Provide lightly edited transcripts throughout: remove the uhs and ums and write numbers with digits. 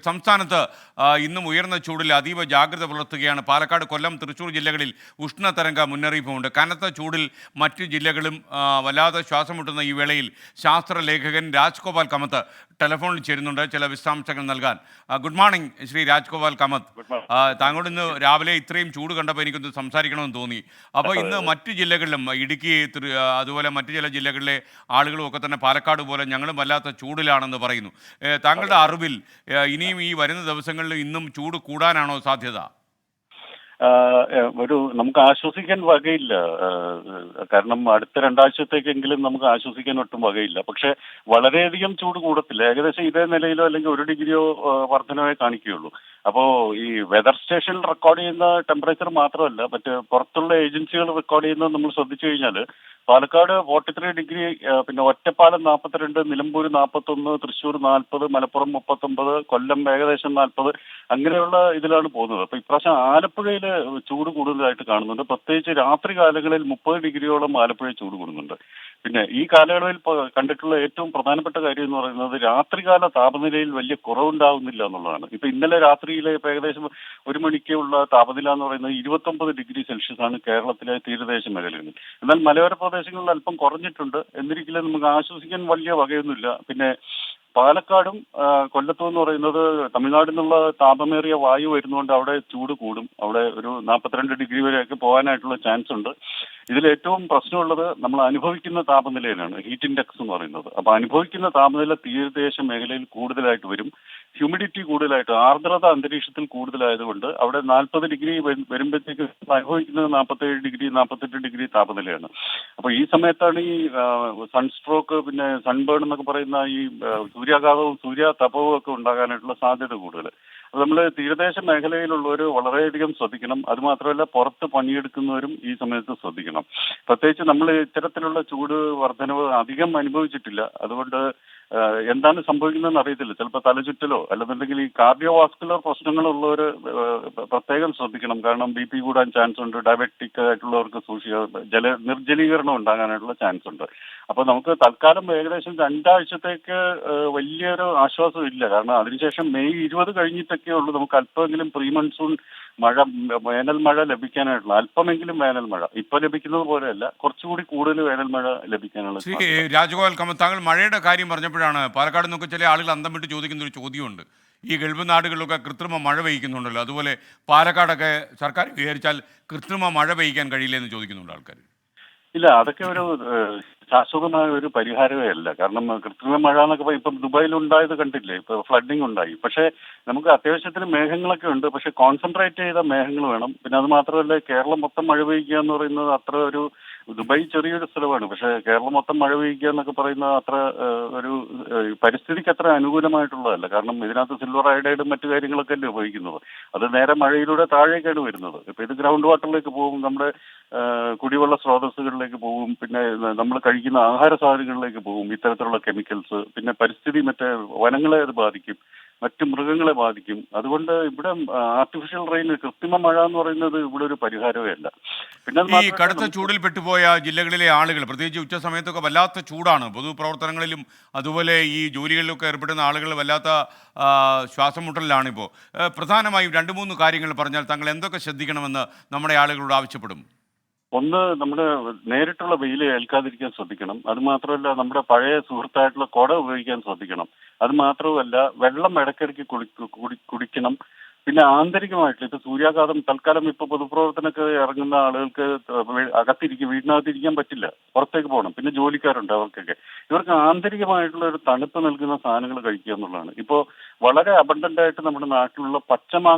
സംസ്ഥാനത്ത് ഇന്നും ഉയർന്ന ചൂടിൽ അതീവ ജാഗ്രത പുലർത്തുകയാണ്. പാലക്കാട്, കൊല്ലം, തൃശ്ശൂർ ജില്ലകളിൽ ഉഷ്ണതരംഗ മുന്നറിയിപ്പുമുണ്ട്. കനത്ത ചൂടിൽ മറ്റു ജില്ലകളും വല്ലാതെ ശ്വാസം മുട്ടുന്ന ഈ വേളയിൽ ശാസ്ത്ര ലേഖകൻ രാജ്ഗോപാൽ കമത്ത് ടെലിഫോണിൽ ചേരുന്നുണ്ട് ചില വിശദാംശങ്ങൾ നൽകാൻ. Good morning Shri Rajgopal Kamath. താങ്കളോട് ഇന്ന് രാവിലെ ഇത്രയും ചൂട് കണ്ടപ്പോൾ എനിക്കൊന്ന് സംസാരിക്കണമെന്ന് തോന്നി. അപ്പോൾ ഇന്ന് മറ്റു ജില്ലകളിലും ഇടുക്കി, അതുപോലെ മറ്റു ചില ജില്ലകളിലെ ആളുകളും ഒക്കെ തന്നെ പാലക്കാട് പോലെ ഞങ്ങളും വല്ലാത്ത ചൂടിലാണെന്ന് പറയുന്നു. താങ്കളുടെ അറിവിൽ ഇനിയും ഈ വരുന്ന ദിവസങ്ങളിൽ ഇന്നും ചൂട് കൂടാനാണോ സാധ്യത? നമുക്ക് ആശ്വസിക്കാൻ വകയില്ല. കാരണം അടുത്ത രണ്ടാഴ്ചത്തേക്കെങ്കിലും നമുക്ക് ആശ്വസിക്കാൻ ഒട്ടും വകയില്ല. പക്ഷെ വളരെയധികം ചൂട് കൂടത്തില്ല. ഏകദേശം ഇതേ നിലയിലോ അല്ലെങ്കിൽ 1 ഡിഗ്രിയോ വർധനവേ കാണിക്കുകയുള്ളൂ. അപ്പോൾ ഈ വെതർ സ്റ്റേഷനിൽ റെക്കോർഡ് ചെയ്യുന്ന ടെമ്പറേച്ചർ മാത്രമല്ല, മറ്റ് പുറത്തുള്ള ഏജൻസികൾ റെക്കോർഡ് ചെയ്യുന്നത് നമ്മൾ ശ്രദ്ധിച്ചു കഴിഞ്ഞാൽ പാലക്കാട് 43 ഡിഗ്രി, പിന്നെ ഒറ്റപ്പാലം 42, നിലമ്പൂർ 41, തൃശ്ശൂർ 40, മലപ്പുറം 39, കൊല്ലം ഏകദേശം 40, അങ്ങനെയുള്ള ഇതിലാണ് പോകുന്നത്. അപ്പൊ ഇപ്രാവശ്യം ആലപ്പുഴയിൽ ചൂട് കൂടുതലായിട്ട് കാണുന്നുണ്ട്. പ്രത്യേകിച്ച് രാത്രി കാലങ്ങളിൽ 30 ഡിഗ്രിയോളം ആലപ്പുഴയിൽ ചൂട് കൂടുന്നുണ്ട്. പിന്നെ ഈ കാലയളവിൽ കണ്ടിട്ടുള്ള ഏറ്റവും പ്രധാനപ്പെട്ട കാര്യം എന്ന് പറയുന്നത് രാത്രികാല താപനിലയിൽ വലിയ കുറവുണ്ടാവുന്നില്ല എന്നുള്ളതാണ്. ഇപ്പൊ ഇന്നലെ രാത്രിയിലെ ഇപ്പൊ ഏകദേശം 1 മണിക്കുള്ള താപനില എന്ന് പറയുന്നത് 29 ഡിഗ്രി സെൽഷ്യസ് ആണ് കേരളത്തിലെ തീരദേശ മേഖലകളിൽ. എന്നാൽ മലയോര പ്രദേശങ്ങളിൽ അല്പം കുറഞ്ഞിട്ടുണ്ട്. എന്നിരിക്കലും നമുക്ക് ആശ്വസിക്കാൻ വലിയ വകയൊന്നുമില്ല. പിന്നെ പാലക്കാടും കൊല്ലത്തും എന്ന് പറയുന്നത് തമിഴ്നാട്ടിൽ നിന്നുള്ള താപമേറിയ വായു വരുന്നതുകൊണ്ട് അവിടെ ചൂട് കൂടും. അവിടെ ഒരു 42 ഡിഗ്രി വരെയൊക്കെ പോകാനായിട്ടുള്ള ചാൻസ് ഉണ്ട്. ഇതിൽ ഏറ്റവും പ്രശ്നമുള്ളത് നമ്മൾ അനുഭവിക്കുന്ന താപനിലയിലാണ്, ഹീറ്റ് ഇൻഡെക്സ് എന്ന് പറയുന്നത്. അപ്പൊ അനുഭവിക്കുന്ന താപനില തീരദേശ മേഖലയിൽ കൂടുതലായിട്ട് വരും. ഹ്യൂമിഡിറ്റി കൂടുതലായിട്ട്, ആർദ്രത അന്തരീക്ഷത്തിൽ കൂടുതലായതുകൊണ്ട് അവിടെ 40 ഡിഗ്രി വരുമ്പോഴത്തേക്ക് അനുഭവിക്കുന്നത് 47 ഡിഗ്രി 48 ഡിഗ്രി താപനിലയാണ്. അപ്പൊ ഈ സമയത്താണ് ഈ സൺസ്ട്രോക്ക്, പിന്നെ സൺബേൺ എന്നൊക്കെ പറയുന്ന ഈ സൂര്യാഘാതവും സൂര്യാതപവും ഒക്കെ ഉണ്ടാകാനായിട്ടുള്ള സാധ്യത കൂടുതൽ. അത് നമ്മൾ തീരദേശ മേഖലയിലുള്ളവർ വളരെയധികം ശ്രദ്ധിക്കണം. അതുമാത്രമല്ല പുറത്ത് പണിയെടുക്കുന്നവരും ഈ സമയത്ത് ശ്രദ്ധിക്കണം. പ്രത്യേകിച്ച് നമ്മൾ ഇത്തരത്തിലുള്ള ചൂട് വർധനവ് അധികം അനുഭവിച്ചിട്ടില്ല. അതുകൊണ്ട് എന്താണ് സംഭവിക്കുന്നതെന്ന് അറിയത്തില്ല. ചിലപ്പോൾ തലചുറ്റലോ അല്ലെന്നുണ്ടെങ്കിൽ ഈ കാർഡിയോവാസ്കുലർ പ്രശ്നങ്ങളുള്ളവർ പ്രത്യേകം ശ്രദ്ധിക്കണം. കാരണം BP കൂടാൻ ചാൻസ് ഉണ്ട്. ഡയബറ്റിക് ആയിട്ടുള്ളവർക്ക് നിർജ്ജലീകരണം ഉണ്ടാകാനായിട്ടുള്ള ചാൻസ് ഉണ്ട്. അപ്പൊ നമുക്ക് തൽക്കാലം ഏകദേശം 2 ആഴ്ചത്തേക്ക് വലിയൊരു ആശ്വാസം ഇല്ല. കാരണം അതിനുശേഷം മെയ് 20 കഴിഞ്ഞിട്ടൊക്കെ ഉള്ളൂ നമുക്ക് അല്പമെങ്കിലും പ്രീ മൺസൂൺ മഴ, വേനൽ മഴ ലഭിക്കാനായിട്ടുള്ള അല്പമെങ്കിലും വേനൽ മഴ. ഇപ്പൊ ലഭിക്കുന്നത് പോലെയല്ല, കുറച്ചുകൂടി കൂടുതൽ വേനൽ മഴ ലഭിക്കാനുള്ള. രാജഗോപാൽ കമത്ത്, താങ്കൾ മഴയുടെ കാര്യം പറഞ്ഞപ്പോഴാണ് പാലക്കാട് നിന്നൊക്കെ ചില ആളുകൾ അന്തം വിട്ട് ചോദിക്കുന്ന ഒരു ചോദ്യമുണ്ട്. ഈ ഗൾഫ് നാടുകളിലൊക്കെ കൃത്രിമ മഴ പെയ്യ്ക്കുന്നുണ്ടല്ലോ, അതുപോലെ പാലക്കാടൊക്കെ സർക്കാർ വിചാരിച്ചാൽ കൃത്രിമ മഴ പെയ്യിക്കാൻ കഴിയില്ല എന്ന് ചോദിക്കുന്നുണ്ട് ആൾക്കാർ. ഇല്ല, അതൊക്കെ ഒരു ശാശ്വതമായ ഒരു പരിഹാരമേ അല്ല. കാരണം കൃത്രിമ മഴ എന്നൊക്കെ ഇപ്പം ദുബായിൽ ഉണ്ടായത് കണ്ടില്ലേ, ഇപ്പൊ ഫ്ലഡിങ് ഉണ്ടായി. പക്ഷേ നമുക്ക് അത്യാവശ്യത്തിന് മേഘങ്ങളൊക്കെ ഉണ്ട്. പക്ഷെ കോൺസെൻട്രേറ്റ് ചെയ്ത മേഘങ്ങൾ വേണം. പിന്നെ അത് മാത്രമല്ല, കേരളം മൊത്തം മഴ പെയ്യുക എന്ന് പറയുന്നത് അത്ര ഒരു, ദുബായ് ചെറിയൊരു സ്ഥലമാണ്, പക്ഷെ കേരളം മൊത്തം മഴ പെയ്യുക എന്നൊക്കെ പറയുന്നത് അത്ര ഒരു പരിസ്ഥിതിക്ക് അത്ര അനുകൂലമായിട്ടുള്ളതല്ല. കാരണം ഇതിനകത്ത് സിൽവർ അയഡൈഡും മറ്റു കാര്യങ്ങളൊക്കെ അല്ലേ ഉപയോഗിക്കുന്നത്. അത് നേരെ മഴയിലൂടെ താഴേക്കാണ് വരുന്നത്. ഇപ്പൊ ഇത് ഗ്രൗണ്ട് വാട്ടറിലേക്ക് പോകും, നമ്മുടെ കുടിവെള്ള സ്രോതസ്സുകളിലേക്ക് പോകും, പിന്നെ നമ്മൾ കഴിക്കുന്ന ആഹാര സാധനങ്ങളിലേക്ക് പോകും ഇത്തരത്തിലുള്ള കെമിക്കൽസ്. പിന്നെ പരിസ്ഥിതി, മറ്റേ വനങ്ങളെ അത് ബാധിക്കും, മറ്റു മൃഗങ്ങളെ ബാധിക്കും. അതുകൊണ്ട് ഇവിടെ ആർട്ടിഫിഷ്യൽ റെയിൻ, കൃത്രിമ മഴ എന്ന് പറയുന്നത് ഇവിടെ ഒരു പരിഹാരമേ അല്ല. പിന്നെ ഈ കടുത്ത ചൂടിൽ പെട്ടുപോയ ജില്ലകളിലെ ആളുകൾ, പ്രത്യേകിച്ച് ഉച്ച സമയത്തൊക്കെ വല്ലാത്ത ചൂടാണ്. പൊതുപ്രവർത്തനങ്ങളിലും അതുപോലെ ഈ ജോലികളിലൊക്കെ ഏർപ്പെടുന്ന ആളുകൾ വല്ലാത്ത ശ്വാസം മുട്ടലിലാണിപ്പോൾ. പ്രധാനമായും 2-3 കാര്യങ്ങൾ പറഞ്ഞാൽ താങ്കൾ എന്തൊക്കെ ശ്രദ്ധിക്കണമെന്ന് നമ്മുടെ ആളുകളോട് ആവശ്യപ്പെടും? ഒന്ന്, നമ്മുടെ നേരിട്ടുള്ള വെയിൽ ഏൽക്കാതിരിക്കാൻ ശ്രദ്ധിക്കണം. അത് മാത്രമല്ല, നമ്മുടെ പഴയ സുഹൃത്തായിട്ടുള്ള കുട ഉപയോഗിക്കാൻ ശ്രദ്ധിക്കണം. അത് മാത്രവുമല്ല, വെള്ളം ഇടയ്ക്കിടയ്ക്ക് കുടിക്കണം. പിന്നെ ആന്തരികമായിട്ട് ഇപ്പൊ സൂര്യാഘാതം, തൽക്കാലം ഇപ്പൊ പൊതുപ്രവർത്തനമൊക്കെ ഇറങ്ങുന്ന ആളുകൾക്ക് വീടിനകത്തിരിക്കാൻ പറ്റില്ല, പുറത്തേക്ക് പോകണം. പിന്നെ ജോലിക്കാരുണ്ട്, അവർക്കൊക്കെ ഇവർക്ക് ആന്തരികമായിട്ടുള്ള ഒരു തണുപ്പ് നൽകുന്ന സാധനങ്ങൾ കഴിക്കുക എന്നുള്ളതാണ്. ഇപ്പോൾ വളരെ അബണ്ടന്റ് ആയിട്ട് നമ്മുടെ നാട്ടിലുള്ള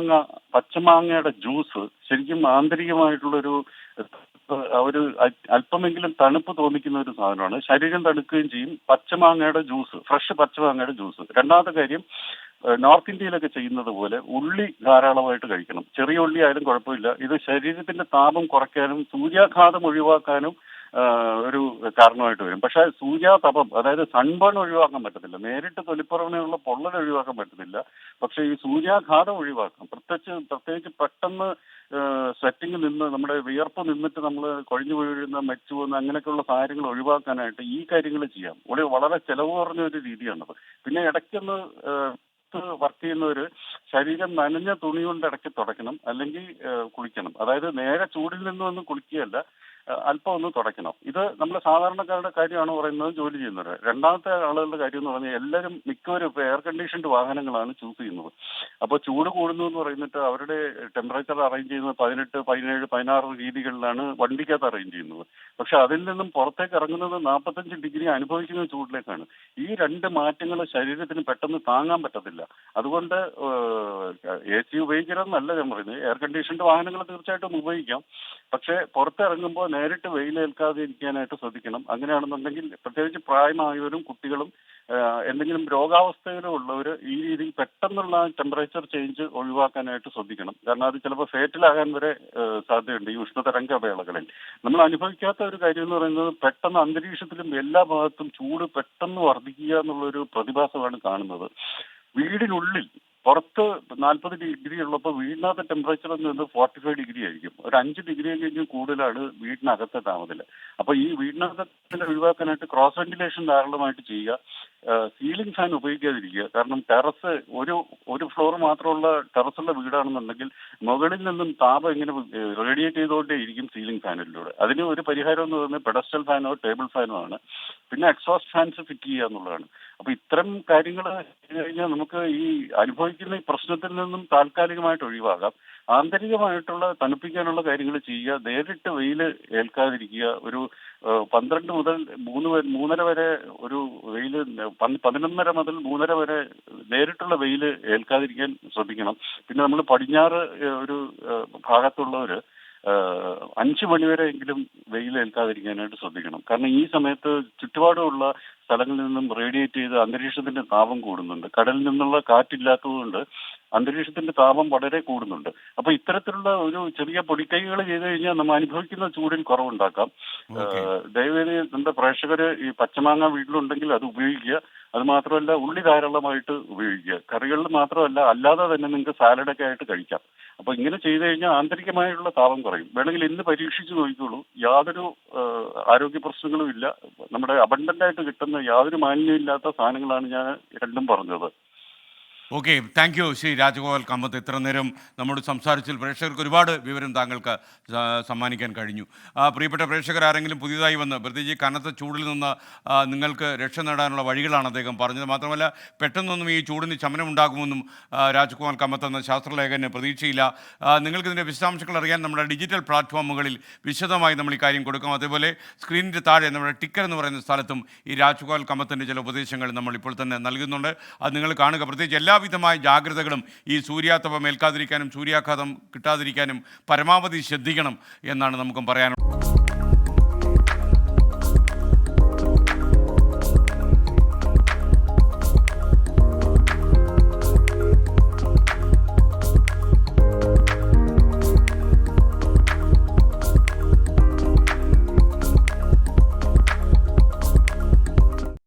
പച്ചമാങ്ങയുടെ ജ്യൂസ് ശരിക്കും ആന്തരികമായിട്ടുള്ളൊരു ഒരു അല്പമെങ്കിലും തണുപ്പ് തോന്നിക്കുന്ന ഒരു സാധനമാണ്. ശരീരം തണുക്കുകയും ചെയ്യും. പച്ചമാങ്ങയുടെ ജ്യൂസ്, ഫ്രഷ് പച്ചമാങ്ങയുടെ ജ്യൂസ്. രണ്ടാമത്തെ കാര്യം, നോർത്ത് ഇന്ത്യയിലൊക്കെ ചെയ്യുന്നത് പോലെ ഉള്ളി ധാരാളമായിട്ട് കഴിക്കണം. ചെറിയ ഉള്ളി ആയാലും കുഴപ്പമില്ല. ഇത് ശരീരത്തിന്റെ താപം കുറയ്ക്കാനും സൂര്യാഘാതം ഒഴിവാക്കാനും ഒരു കാരണമായിട്ട് വരും. പക്ഷെ സൂര്യാതപം, അതായത് സൺബേൺ ഒഴിവാക്കാൻ പറ്റത്തില്ല, നേരിട്ട് തൊലിപ്പുറമെയുള്ള പൊള്ളൽ ഒഴിവാക്കാൻ പറ്റുന്നില്ല. പക്ഷെ ഈ സൂര്യാഘാതം ഒഴിവാക്കാം. പ്രത്യേകിച്ച് പെട്ടെന്ന് സ്വെറ്റിങ് നിന്ന്, നമ്മുടെ വിയർപ്പ് നിന്നിട്ട് നമ്മൾ കൊഴിഞ്ഞു വീഴുന്ന, മരിച്ചു പോകുന്ന അങ്ങനെയൊക്കെയുള്ള കാര്യങ്ങൾ ഒഴിവാക്കാനായിട്ട് ഈ കാര്യങ്ങൾ ചെയ്യാം. വളരെ ചെലവ് കുറഞ്ഞ ഒരു രീതിയാണത്. പിന്നെ ഇടയ്ക്കൊന്ന് പുറത്ത് വർക്ക് ചെയ്യുന്നവർ ശരീരം നനഞ്ഞ തുണി കൊണ്ട് ഇടയ്ക്ക് തുടയ്ക്കണം, അല്ലെങ്കിൽ കുളിക്കണം. അതായത് നേരെ ചൂടിൽ നിന്നൊന്നും കുളിക്കുകയല്ല, അല്പം ഒന്ന് തുടയ്ക്കണം. ഇത് നമ്മൾ സാധാരണക്കാരുടെ കാര്യമാണ് പറയുന്നത്, ജോലി ചെയ്യുന്നവർ. രണ്ടാമത്തെ ആളുകളുടെ കാര്യം എന്ന് പറഞ്ഞാൽ എല്ലാവരും മിക്കവരും ഇപ്പോൾ എയർ കണ്ടീഷൻഡ് വാഹനങ്ങളാണ് ചൂസ് ചെയ്യുന്നത്. അപ്പോൾ ചൂട് കൂടുന്നു എന്ന് പറയുന്നിട്ട് അവരുടെ ടെമ്പറേച്ചർ അറേഞ്ച് ചെയ്യുന്നത് 18, 17, 16 രീതികളിലാണ് വണ്ടിക്കകത്ത് അറേഞ്ച് ചെയ്യുന്നത്. പക്ഷെ അതിൽ നിന്നും പുറത്തേക്ക് ഇറങ്ങുന്നത് 45 ഡിഗ്രി അനുഭവിക്കുന്ന ചൂടിലേക്കാണ്. ഈ രണ്ട് മാറ്റങ്ങൾ ശരീരത്തിന് പെട്ടെന്ന് താങ്ങാൻ പറ്റത്തില്ല. അതുകൊണ്ട് AC ഉപയോഗിക്കരുതെന്നല്ല ഞാൻ പറയുന്നത്, എയർ കണ്ടീഷൻഡ് വാഹനങ്ങൾ തീർച്ചയായിട്ടും ഉപയോഗിക്കാം. പക്ഷേ പുറത്തിറങ്ങുമ്പോൾ നേരിട്ട് വെയിലേൽക്കാതെ ഇരിക്കാനായിട്ട് ശ്രദ്ധിക്കണം. അങ്ങനെയാണെന്നുണ്ടെങ്കിൽ പ്രത്യേകിച്ച് പ്രായമായവരും കുട്ടികളും എന്തെങ്കിലും രോഗാവസ്ഥയിലും ഉള്ളവർ ഈ രീതിയിൽ പെട്ടെന്നുള്ള ടെമ്പറേച്ചർ ചേഞ്ച് ഒഴിവാക്കാനായിട്ട് ശ്രദ്ധിക്കണം. കാരണം അത് ചിലപ്പോൾ ഫേറ്റലാകാൻ വരെ സാധ്യതയുണ്ട് ഈ ഉഷ്ണതരംഗ വേളകളിൽ. നമ്മൾ അനുഭവിക്കാത്ത ഒരു കാര്യം എന്ന് പറയുന്നത് പെട്ടെന്ന് അന്തരീക്ഷത്തിലും എല്ലാ ഭാഗത്തും ചൂട് പെട്ടെന്ന് വർദ്ധിക്കുക എന്നുള്ളൊരു പ്രതിഭാസമാണ് കാണുന്നത്. വീടിനുള്ളിൽ പുറത്ത് 40 ഡിഗ്രി ഉള്ളപ്പോൾ വീടിനകത്ത് ടെമ്പറേച്ചർ എന്ന് പറയുന്നത് 45 ഡിഗ്രി ആയിരിക്കും. ഒരു 5 ഡിഗ്രിയെങ്കിലും കൂടുതലാണ് വീടിനകത്തെ താപനില. അപ്പോൾ ഈ വീടിനകത്തെ ഒഴിവാക്കാനായിട്ട് ക്രോസ് വെന്റിലേഷൻ ധാരാളമായിട്ട് ചെയ്യുക. സീലിംഗ് ഫാൻ ഉപയോഗിക്കാതിരിക്കുക. കാരണം ടെറസ് ഒരു ഫ്ലോർ മാത്രമുള്ള ടെറസുള്ള വീടാണെന്നുണ്ടെങ്കിൽ മുകളിൽ നിന്നും താപം ഇങ്ങനെ റേഡിയേറ്റ് ചെയ്തുകൊണ്ടേ ഇരിക്കും സീലിംഗ് ഫാനിലൂടെ. അതിന് ഒരു പരിഹാരം എന്ന് പറയുന്നത് പെഡസ്റ്റൽ ഫാനോ ടേബിൾ ഫാനോ ആണ്. പിന്നെ എക്സോസ്റ്റ് ഫാൻസ് ഫിറ്റ് ചെയ്യുക എന്നുള്ളതാണ്. അപ്പോൾ ഇത്തരം കാര്യങ്ങൾ ചെയ്ത് കഴിഞ്ഞാൽ നമുക്ക് ഈ അനുഭവിക്കുന്ന ഈ പ്രശ്നത്തിൽ നിന്നും താൽക്കാലികമായിട്ട് ഒഴിവാകാം. ആന്തരികമായിട്ടുള്ള തണുപ്പിക്കാനുള്ള കാര്യങ്ങൾ ചെയ്യുക. നേരിട്ട് വെയിൽ ഏൽക്കാതിരിക്കുക. ഒരു 12 മുതൽ 3:30 വരെ ഒരു വെയിൽ, 11:30 മുതൽ 3:30 വരെ നേരിട്ടുള്ള വെയിൽ ഏൽക്കാതിരിക്കാൻ ശ്രദ്ധിക്കണം. പിന്നെ നമ്മൾ പടിഞ്ഞാറ് ഒരു ഭാഗത്തുള്ളവർ 5 മണിവരെ എങ്കിലും വെയിൽ ഏൽക്കാതിരിക്കാനായിട്ട് ശ്രദ്ധിക്കണം. കാരണം ഈ സമയത്ത് ചുറ്റുപാടുമുള്ള സ്ഥലങ്ങളിൽ നിന്നും റേഡിയേറ്റ് ചെയ്ത് അന്തരീക്ഷത്തിന്റെ താപം കൂടുന്നുണ്ട്. കടലിൽ നിന്നുള്ള കാറ്റില്ലാത്തതുകൊണ്ട് അന്തരീക്ഷത്തിന്റെ താപം വളരെ കൂടുന്നുണ്ട്. അപ്പൊ ഇത്തരത്തിലുള്ള ഒരു ചെറിയ പൊടിക്കൈകൾ ചെയ്ത് കഴിഞ്ഞാൽ നമ്മൾ അനുഭവിക്കുന്ന ചൂടിൽ കുറവുണ്ടാക്കാം. ദയവേദി നമ്മുടെ പ്രേക്ഷകർ ഈ പച്ചമാങ്ങ വീട്ടിലുണ്ടെങ്കിൽ അത് ഉപയോഗിക്കുക. അത് മാത്രമല്ല ഉള്ളി ധാരാളമായിട്ട് ഉപയോഗിക്കുക. കറികളിൽ മാത്രമല്ല അല്ലാതെ തന്നെ നിങ്ങൾക്ക് സാലഡൊക്കെ ആയിട്ട് കഴിക്കാം. അപ്പൊ ഇങ്ങനെ ചെയ്തു കഴിഞ്ഞാൽ ആന്തരികമായിട്ടുള്ള താപം കുറയും. വേണമെങ്കിൽ ഇന്ന് പരീക്ഷിച്ച് നോക്കിക്കോളൂ. യാതൊരു ആരോഗ്യ പ്രശ്നങ്ങളും ഇല്ല. നമ്മുടെ അബണ്ടന്റ് ആയിട്ട് കിട്ടുന്ന യാതൊരു മാലിന്യവും ഇല്ലാത്ത സാധനങ്ങളാണ് ഞാൻ രണ്ടും പറഞ്ഞത്. Okay, thank you Shri Rajagopal Kamath. ഇത്ര നേരം നമ്മോട് സംസാരിച്ചതിൽ പ്രേക്ഷകർക്ക് ഒരുപാട് വിവരം താങ്കൾക്ക് സമ്മാനിക്കാൻ കഴിഞ്ഞു. പ്രിയപ്പെട്ട പ്രേക്ഷകർ ആരെങ്കിലും പുതിയതായി വന്ന് പ്രത്യേകിച്ച് കനത്ത ചൂടിൽ നിന്ന് നിങ്ങൾക്ക് രക്ഷ നേടാനുള്ള വഴികളാണ് അദ്ദേഹം പറഞ്ഞത്. മാത്രമല്ല പെട്ടെന്നൊന്നും ഈ ചൂടിന് ശമനമുണ്ടാകുമെന്നും രാജഗോപാൽ കമ്പത്ത് എന്ന ശാസ്ത്രലേഖന് പ്രതീക്ഷയില്ല. നിങ്ങൾക്കിതിൻ്റെ വിശദാംശങ്ങൾ അറിയാൻ നമ്മുടെ ഡിജിറ്റൽ പ്ലാറ്റ്ഫോമുകളിൽ വിശദമായി നമ്മൾ ഈ കാര്യം കൊടുക്കും. അതേപോലെ സ്ക്രീനിൻ്റെ താഴെ നമ്മുടെ ടിക്കർ എന്ന് പറയുന്ന സ്ഥലത്തും ഈ രാജഗോപാൽ കമ്പത്തിൻ്റെ ചില ഉപദേശങ്ങൾ നമ്മൾ ഇപ്പോൾ തന്നെ നൽകുന്നുണ്ട്. അത് നിങ്ങൾ കാണുക. പ്രത്യേകിച്ച് എല്ലാവിധമായ ജാഗ്രതകളും ഈ സൂര്യാതപം ഏൽക്കാതിരിക്കാനും സൂര്യാഘാതം കിട്ടാതിരിക്കാനും പരമാവധി ശ്രദ്ധിക്കണം എന്നാണ് നമുക്കും പറയാനുള്ളത്.